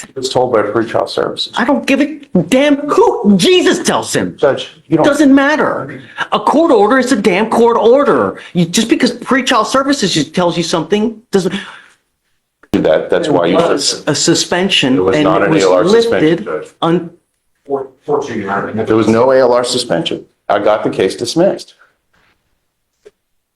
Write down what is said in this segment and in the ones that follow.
He was told by pretrial services. I don't give a damn who Jesus tells him. Judge, you don't. Doesn't matter. A court order is a damn court order. Just because pretrial services tells you something doesn't. Do that. That's why you. It was a suspension, It was and not it an was ALR lifted. suspension, There was no ALR suspension. I got the case dismissed.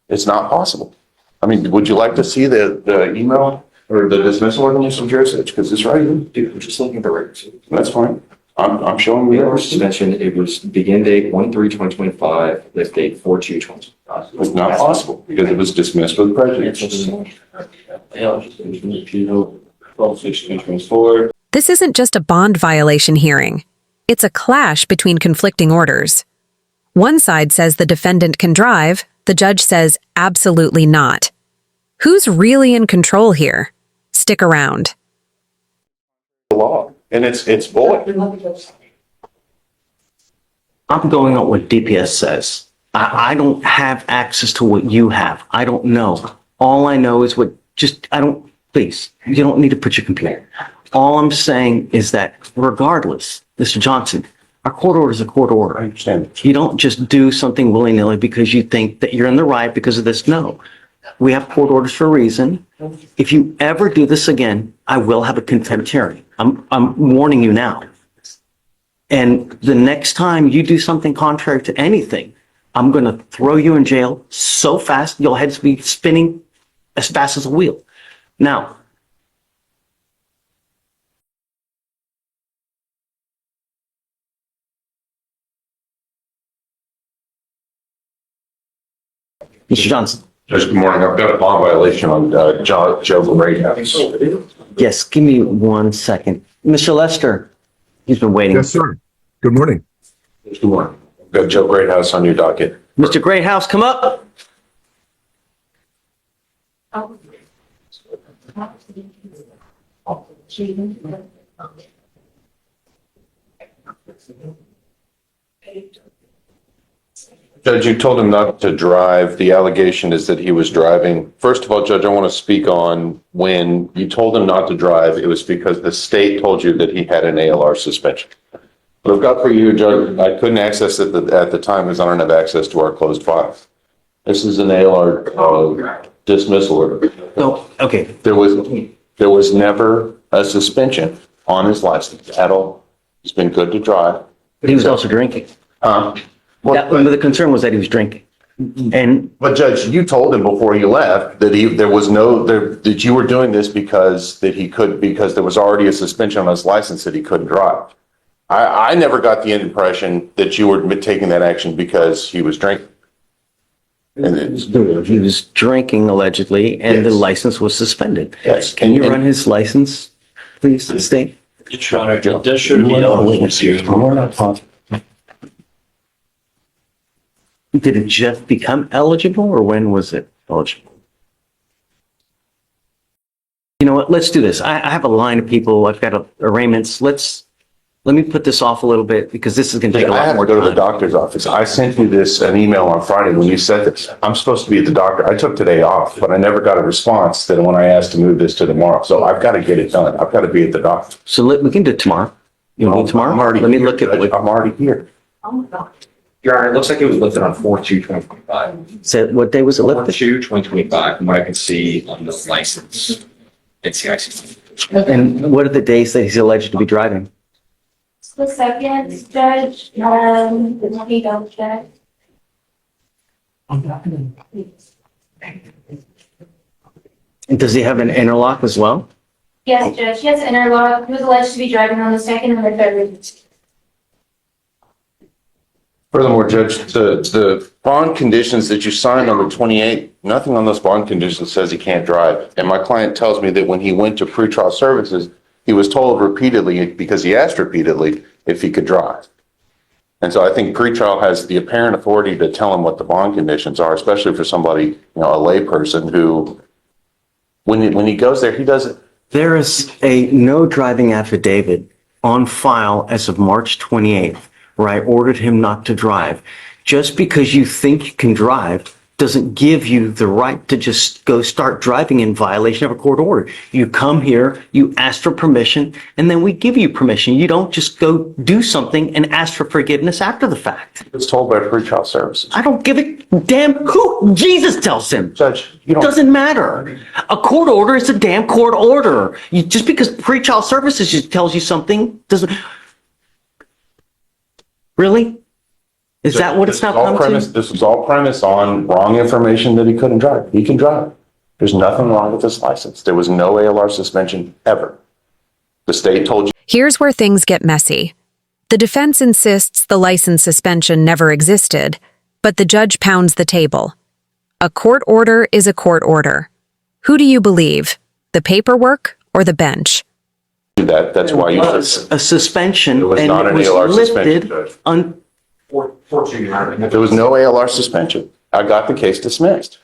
It's not possible. I mean, would you like to see the email or the dismissal order, Mr. Jurisich? Because it's right here. Dude, I'm just looking at the records. That's fine. I'm showing you. ALR suspension, it was begin date 1/3/2025, lift date 4/2/2025. It's not possible because it was dismissed with prejudice. This isn't just a bond violation hearing. It's a clash between conflicting orders. One side says the defendant can drive, the judge says absolutely not. Who's really in control here? Stick around. The law, and it's void. I'm going on what DPS says. I don't have access to what you have. I don't know. All I know is please, you don't need to put your computer. All I'm saying is that regardless, Mr. Johnson, our court order is a court order. I understand. You don't just do something willy-nilly because you think that you're in the right because of this. No. We have court orders for a reason. If you ever do this again, I will have a contempt hearing. I'm warning you now. And the next time you do something contrary to anything, I'm going to throw you in jail so fast, your head's be spinning as fast as a wheel. Now, Mr. Johnson. Judge, good morning. I've got a bond violation on Joe Greathouse. Yes, give me 1 second. Mr. Lester, he's been waiting. Yes, sir. Good morning. Good morning. I've got Joe Greathouse on your docket. Mr. Greathouse, come up. Judge, you told him not to drive. The allegation is that he was driving. First of all, Judge, I want to speak on when you told him not to drive, it was because the state told you that he had an ALR suspension. What I've got for you, Judge, I couldn't access it at the time because I don't have access to our closed files. This is an ALR dismissal order. No, okay. There was never a suspension on his license at all. He's been good to drive. But he was also drinking. But the concern was that he was drinking. And But Judge, you told him before you left that that you were doing this because there was already a suspension on his license that he couldn't drive. I never got the impression that you were taking that action because he was drinking. he was drinking allegedly, and the Yes. license was suspended. Yes. Can you run his license, please, state? This should be eligible to. Did it just become eligible, or when was it eligible? You know what? Let's do this. I have a line of people. I've got arraignments. Let me put this off a little bit because this is going to take a I lot had more to go to the time. doctor's office. I sent you an email on Friday when you said this. I'm supposed to be at the doctor. I took today off, but I never got a response that when I asked to move this to tomorrow. So I've got to get it done. I've got to be at the doctor. So we can do it tomorrow. You want to do tomorrow? I'm already Let me here, look at Judge. what, I'm already here. Your Honor, it looks like it was lifted on 4/2/2025. said, what day was it lifted? 4/2/2025, from what I can see on the license. NCIC. And what are the days that he's alleged to be driving? The second judge, let me double check. And does he have an interlock as well? Yes, judge, he has an interlock. He was alleged to be driving on the second and the third. Furthermore, Judge, the bond conditions that you signed on the 28th, nothing on those bond conditions says he can't drive. And my client tells me that when he went to pretrial services, he was told repeatedly, because he asked repeatedly, if he could drive. And so I think pretrial has the apparent authority to tell him what the bond conditions are, especially for somebody, a layperson who, when he goes there, he doesn't. There is a no driving affidavit on file as of March 28th, where I ordered him not to drive. Just because you think you can drive doesn't give you the right to just go start driving in violation of a court order. You come here, you ask for permission, and then we give you permission. You don't just go do something and ask for forgiveness after the fact. It's told by pretrial services. I don't give a damn who Jesus tells him. Judge, you don't. Doesn't matter. A court order is a damn court order. Just because pretrial services just tells you something doesn't. Really? Is that what it's now come to? This was all premised on wrong information that he couldn't drive. He can drive. There's nothing wrong with this license. There was no ALR suspension ever. The state told you. Here's where things get messy. The defense insists the license suspension never existed, but the judge pounds the table. A court order is a court order. Who do you believe? The paperwork or the bench? That's why you. It was a suspension It was and not it an was ALR lifted suspension, There was no ALR suspension. I got the case dismissed.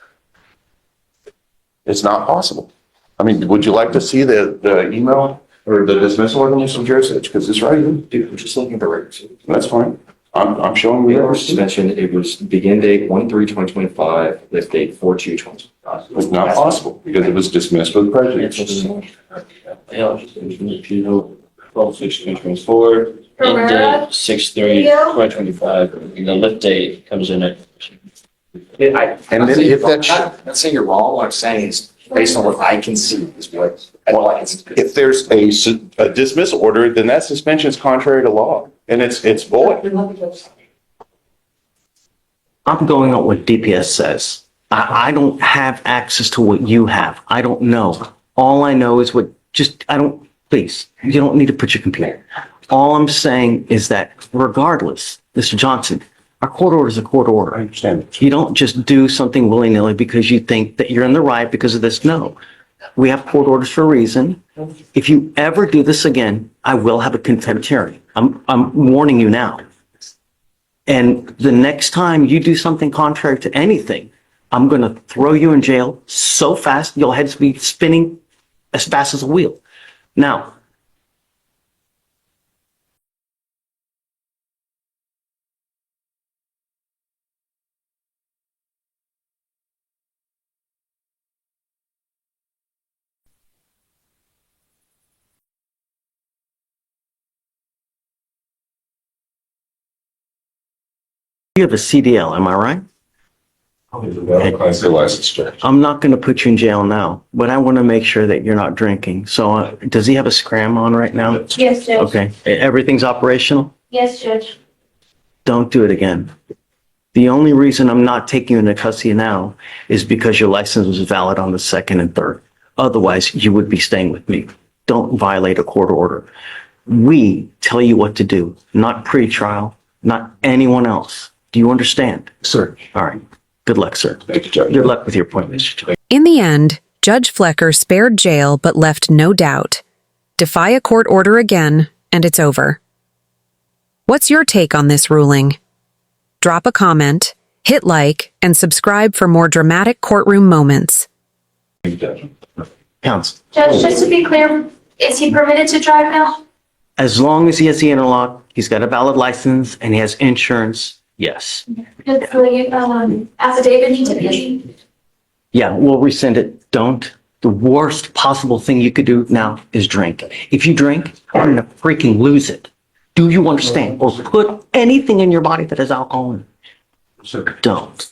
It's not possible. I mean, would you like to see the email or the dismissal order, Mr. Jurisich? Because it's right here. Dude, we're just looking at the records. That's fine. I'm showing you. ALR suspension, it was begin date 1/3/2025, lift date 4/2/2025. It's not possible because it was dismissed with prejudice. Twelve six twenty twenty four, end Herrera? date 6/3/2025, and the lift date comes in at. And then if that, I'm not saying you're wrong, what I'm saying is, based on what I can see, is what I can see. if there's a dismissal order, then that suspension is contrary to law and it's void. I'm going on what DPS says. I don't have access to what you have. I don't know. All I know is please, you don't need to put your computer. All I'm saying is that regardless, Mr. Johnson, our court order is a court I order. understand. You don't just do something willy-nilly because you think that you're in the right because of this. No. We have court orders for a reason. If you ever do this again, I will have a contempt hearing. I'm warning you now. And the next time you do something contrary to anything, I'm going to throw you in jail so fast, your head's be spinning as fast as a wheel. Now, you have a CDL, am I right? Class A license, Judge. I'm not going to put you in jail now, but I want to make sure that you're not drinking. So does he have a scram on right now? Yes, Judge. Okay, everything's operational? Yes, Judge. Don't do it again. The only reason I'm not taking you into custody now is because your license was valid on the 2nd and 3rd. Otherwise, you would be staying with me. Don't violate a court order. We tell you what to do, not pre-trial, not anyone else. Do you understand? Sir. All right. Good luck, sir. Thank you, Judge. Good luck with your appointment, Mr. Judge. In the end, Judge Flecher spared jail but left no doubt. Defy a court order again, and it's over. What's your take on this ruling? Drop a comment, hit like, and subscribe for more dramatic courtroom moments. Thank you, Judge. Counsel, Judge, just to be clear, is he permitted to drive now? as long as he has the interlock, he's got a valid license, and he has insurance, yes. Does the affidavit need to be? Yeah, we'll rescind it. Don't. The worst possible thing you could do now is drink. If you drink, you're gonna freaking lose it. Do you understand? Or put anything in your body that has alcohol in it. Don't.